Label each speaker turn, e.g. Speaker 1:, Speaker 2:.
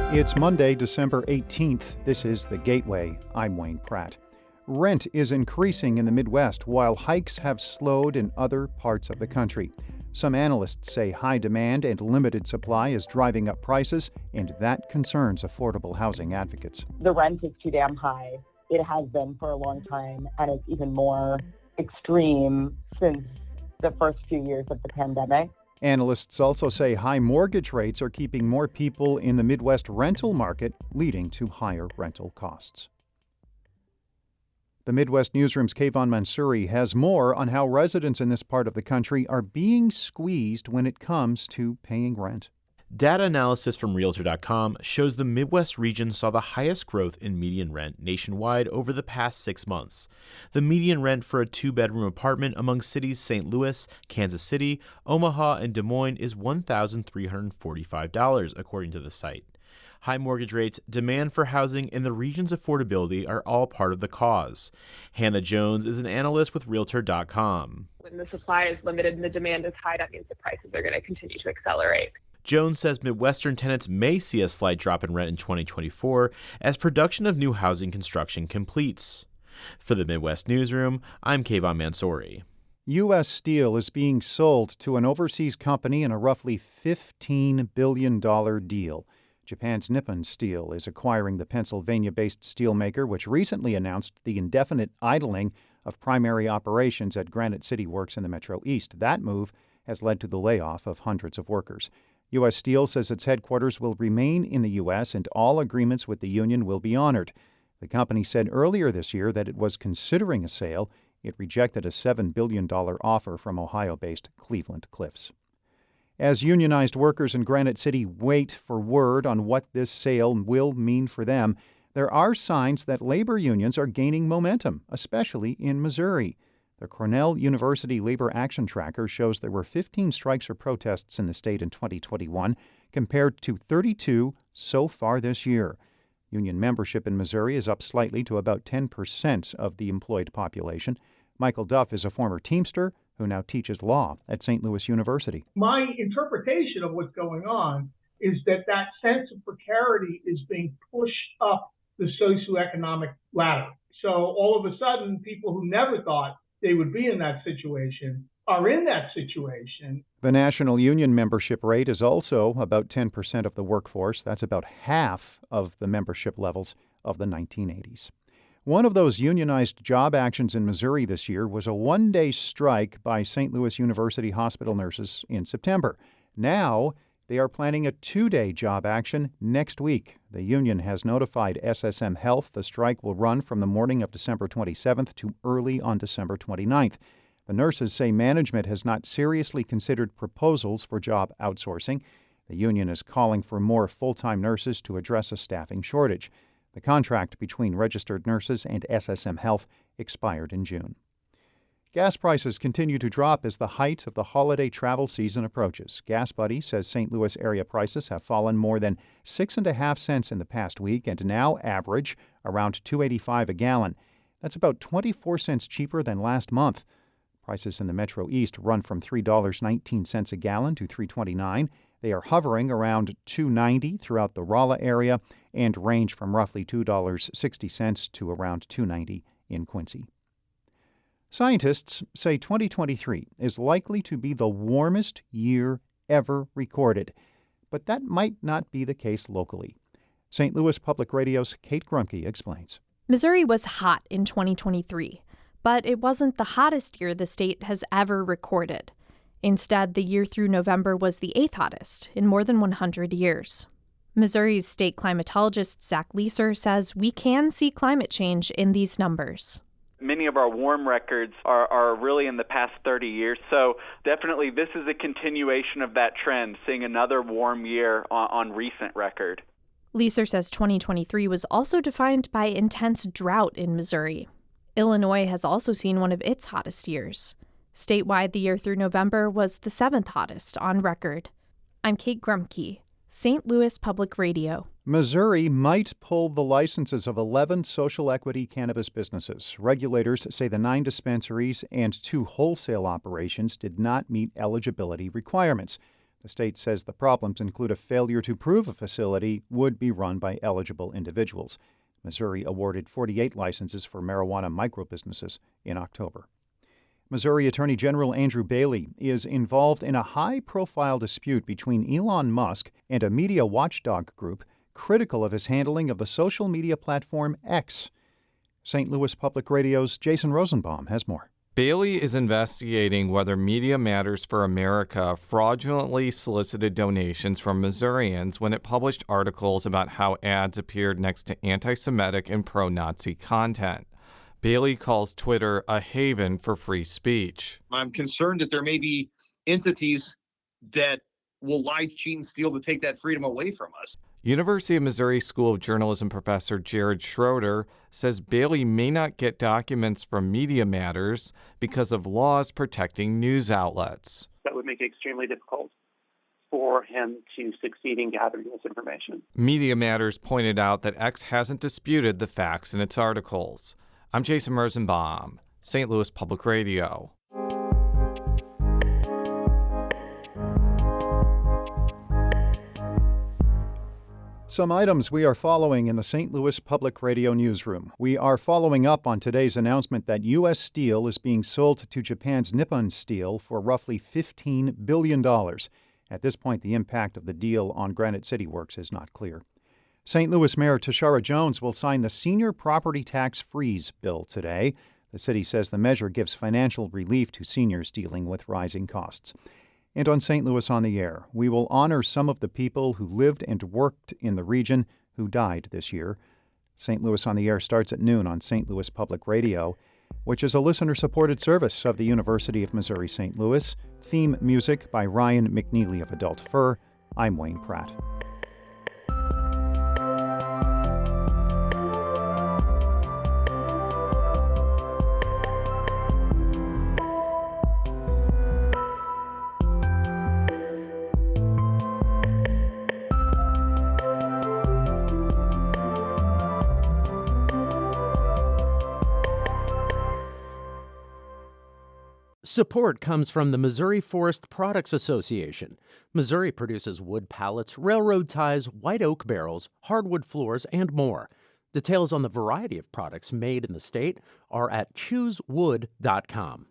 Speaker 1: It's Monday, December 18th. This is The Gateway. I'm Wayne Pratt. Rent is increasing in the Midwest while hikes have slowed in other parts of the country. Some analysts say high demand and limited supply is driving up prices, and that concerns affordable housing advocates.
Speaker 2: The rent is too damn high. It has been for a long time, and it's even more extreme since the first few years of the pandemic.
Speaker 1: Analysts also say high mortgage rates are keeping more people in the Midwest rental market, leading to higher rental costs. The Midwest Newsroom's Kayvon Mansouri has more on how residents in this part of the country are being squeezed when it comes to paying rent.
Speaker 3: Data analysis from realtor.com shows the Midwest region saw the highest growth in median rent nationwide over the past 6 months. The median rent for a two-bedroom apartment among cities St. Louis, Kansas City, Omaha, and Des Moines is $1,345, according to the site. High mortgage rates, demand for housing, and the region's affordability are all part of the cause. Hannah Jones is an analyst with realtor.com.
Speaker 4: When the supply is limited and the demand is high, that means the prices are going to continue to accelerate.
Speaker 3: Jones says Midwestern tenants may see a slight drop in rent in 2024 as production of new housing construction completes. For the Midwest Newsroom, I'm Kayvon Mansouri.
Speaker 1: U.S. Steel is being sold to an overseas company in a roughly $15 billion deal. Japan's Nippon Steel is acquiring the Pennsylvania-based steelmaker, which recently announced the indefinite idling of primary operations at Granite City Works in the Metro East. That move has led to the layoff of hundreds of workers. U.S. Steel says its headquarters will remain in the U.S. and all agreements with the union will be honored. The company said earlier this year that it was considering a sale. It rejected a $7 billion offer from Ohio-based Cleveland Cliffs. As unionized workers in Granite City wait for word on what this sale will mean for them, there are signs that labor unions are gaining momentum, especially in Missouri. The Cornell University Labor Action Tracker shows there were 15 strikes or protests in the state in 2021, compared to 32 so far this year. Union membership in Missouri is up slightly to about 10% of the employed population. Michael Duff is a former Teamster who now teaches law at St. Louis University.
Speaker 5: My interpretation of what's going on is that sense of precarity is being pushed up the socioeconomic ladder. So all of a sudden, people who never thought they would be in that situation are in that situation.
Speaker 1: The national union membership rate is also about 10% of the workforce. That's about half of the membership levels of the 1980s. One of those unionized job actions in Missouri this year was a one-day strike by St. Louis University hospital nurses in September. Now, they are planning a two-day job action next week. The union has notified SSM Health the strike will run from the morning of December 27th to early on December 29th. The nurses say management has not seriously considered proposals for job outsourcing. The union is calling for more full-time nurses to address a staffing shortage. The contract between registered nurses and SSM Health expired in June. Gas prices continue to drop as the height of the holiday travel season approaches. Gas Buddy says St. Louis area prices have fallen more than 6.5 cents in the past week and now average around $2.85 a gallon. That's about 24 cents cheaper than last month. Prices in the Metro East run from $3.19 a gallon to $3.29. They are hovering around $2.90 throughout the Rolla area and range from roughly $2.60 to around $2.90 in Quincy. Scientists say 2023 is likely to be the warmest year ever recorded, but that might not be the case locally. St. Louis Public Radio's Kate Grumke explains.
Speaker 6: Missouri was hot in 2023, but it wasn't the hottest year the state has ever recorded. Instead, the year through November was the 8th hottest in more than 100 years. Missouri's state climatologist Zach Leeser says we can see climate change in these numbers.
Speaker 7: Many of our warm records are really in the past 30 years, so definitely this is a continuation of that trend, seeing another warm year on recent record.
Speaker 6: Leeser says 2023 was also defined by intense drought in Missouri. Illinois has also seen one of its hottest years. Statewide, the year through November was the 7th hottest on record. I'm Kate Grumke, St. Louis Public Radio.
Speaker 1: Missouri might pull the licenses of 11 social equity cannabis businesses. Regulators say the 9 dispensaries and 2 wholesale operations did not meet eligibility requirements. The The state says the problems include a failure to prove a facility would be run by eligible individuals. Missouri awarded 48 licenses for marijuana microbusinesses in October. Missouri Attorney General Andrew Bailey is involved in a high-profile dispute between Elon Musk and a media watchdog group critical of his handling of the social media platform X. St. Louis Public Radio's Jason Rosenbaum has more.
Speaker 8: Bailey is investigating whether Media Matters for America fraudulently solicited donations from Missourians when it published articles about how ads appeared next to anti-Semitic and pro-Nazi content. Bailey calls Twitter a haven for free speech.
Speaker 9: I'm concerned that there may be entities that will lie, cheat, and steal to take that freedom away from us.
Speaker 8: University of Missouri School of Journalism professor Jared Schroeder says Bailey may not get documents from Media Matters because of laws protecting news outlets.
Speaker 10: That would make it extremely difficult for him to succeed in gathering this information.
Speaker 8: Media Matters pointed out that X hasn't disputed the facts in its articles. I'm Jason Rosenbaum, St. Louis Public Radio.
Speaker 1: Some items we are following in the St. Louis Public Radio newsroom. We are following up on today's announcement that U.S. steel is being sold to Japan's Nippon Steel for roughly $15 billion. At this point, the impact of the deal on Granite City Works is not clear. St. Louis Mayor Tashara Jones will sign the senior property tax freeze bill today. The city says the measure gives financial relief to seniors dealing with rising costs. And on St. Louis on the Air, we will honor some of the people who lived and worked in the region who died this year. St. Louis on the Air starts at noon on St. Louis Public Radio, which is a listener-supported service of the University of Missouri-St. Louis. Theme music by Ryan McNeely of Adult Fur. I'm Wayne Pratt.
Speaker 11: Support comes from the Missouri Forest Products Association. Missouri produces wood pallets, railroad ties, white oak barrels, hardwood floors, and more. Details on the variety of products made in the state are at choosewood.com.